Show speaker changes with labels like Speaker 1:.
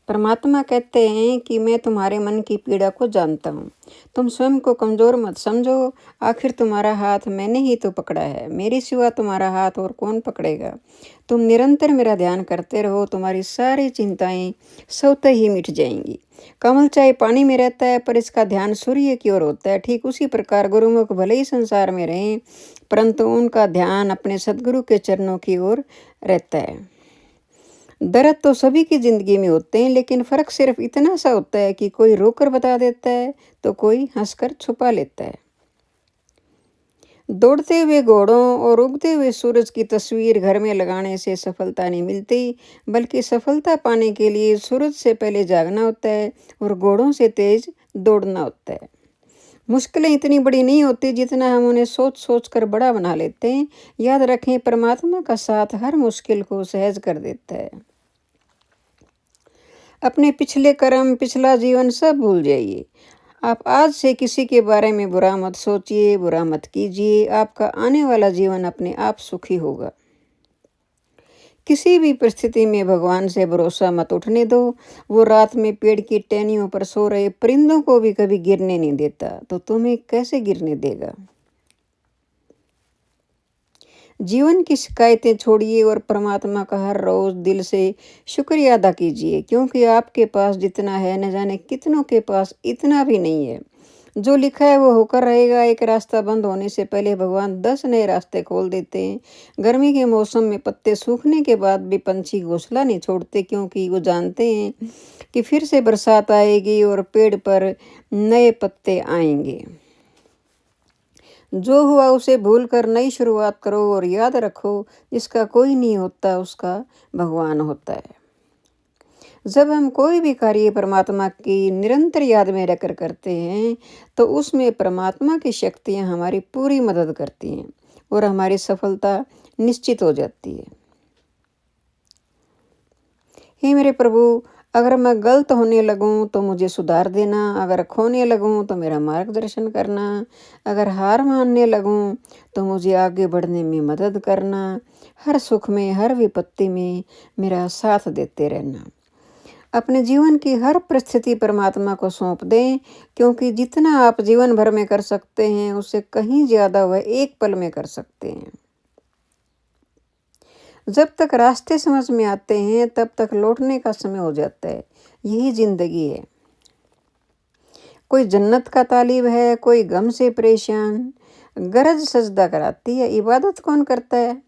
Speaker 1: परमात्मा कहते हैं कि मैं तुम्हारे मन की पीड़ा को जानता हूँ। तुम स्वयं को कमज़ोर मत समझो। आखिर तुम्हारा हाथ मैंने ही तो पकड़ा है। मेरे सिवा तुम्हारा हाथ और कौन पकड़ेगा। तुम निरंतर मेरा ध्यान करते रहो, तुम्हारी सारी चिंताएं स्वतः ही मिट जाएंगी। कमल चाहे पानी में रहता है पर इसका ध्यान सूर्य की ओर होता है। ठीक उसी प्रकार गुरुमुख भले ही संसार में रहें परंतु उनका ध्यान अपने सदगुरु के चरणों की ओर रहता है। दर्द तो सभी की जिंदगी में होते हैं, लेकिन फर्क सिर्फ इतना सा होता है कि कोई रोकर बता देता है तो कोई हंसकर छुपा लेता है। दौड़ते हुए घोड़ों और उगते हुए सूरज की तस्वीर घर में लगाने से सफलता नहीं मिलती, बल्कि सफलता पाने के लिए सूरज से पहले जागना होता है और घोड़ों से तेज दौड़ना होता है। मुश्किलें इतनी बड़ी नहीं होती जितना हम उन्हें सोच सोच कर बड़ा बना लेते हैं। याद रखें, परमात्मा का साथ हर मुश्किल को सहज कर देता है। अपने पिछले कर्म, पिछला जीवन सब भूल जाइए। आप आज से किसी के बारे में बुरा मत सोचिए, बुरा मत कीजिए। आपका आने वाला जीवन अपने आप सुखी होगा। किसी भी परिस्थिति में भगवान से भरोसा मत उठने दो। वो रात में पेड़ की टहनियों पर सो रहे परिंदों को भी कभी गिरने नहीं देता, तो तुम्हें कैसे गिरने देगा। जीवन की शिकायतें छोड़िए और परमात्मा का हर रोज दिल से शुक्रिया अदा कीजिए, क्योंकि आपके पास जितना है न जाने कितनों के पास इतना भी नहीं है। जो लिखा है वो होकर रहेगा। एक रास्ता बंद होने से पहले भगवान 10 नए रास्ते खोल देते हैं। गर्मी के मौसम में पत्ते सूखने के बाद भी पंछी घोंसला नहीं छोड़ते, क्योंकि वो जानते हैं कि फिर से बरसात आएगी और पेड़ पर नए पत्ते आएंगे। जो हुआ उसे भूल कर नई शुरुआत करो और याद रखो, जिसका कोई नहीं होता उसका भगवान होता है। जब हम कोई भी कार्य परमात्मा की निरंतर याद में रहकर करते हैं तो उसमें परमात्मा की शक्तियाँ हमारी पूरी मदद करती हैं और हमारी सफलता निश्चित हो जाती है। हे मेरे प्रभु, अगर मैं गलत होने लगूं तो मुझे सुधार देना। अगर खोने लगूं तो मेरा मार्गदर्शन करना। अगर हार मानने लगूं तो मुझे आगे बढ़ने में मदद करना। हर सुख में, हर विपत्ति में मेरा साथ देते रहना। अपने जीवन की हर परिस्थिति परमात्मा को सौंप दें, क्योंकि जितना आप जीवन भर में कर सकते हैं उससे कहीं ज़्यादा वह एक पल में कर सकते हैं। जब तक रास्ते समझ में आते हैं तब तक लौटने का समय हो जाता है। यही जिंदगी है। कोई जन्नत का तालिब है, कोई गम से परेशान। गरज सजदा कराती है, इबादत कौन करता है।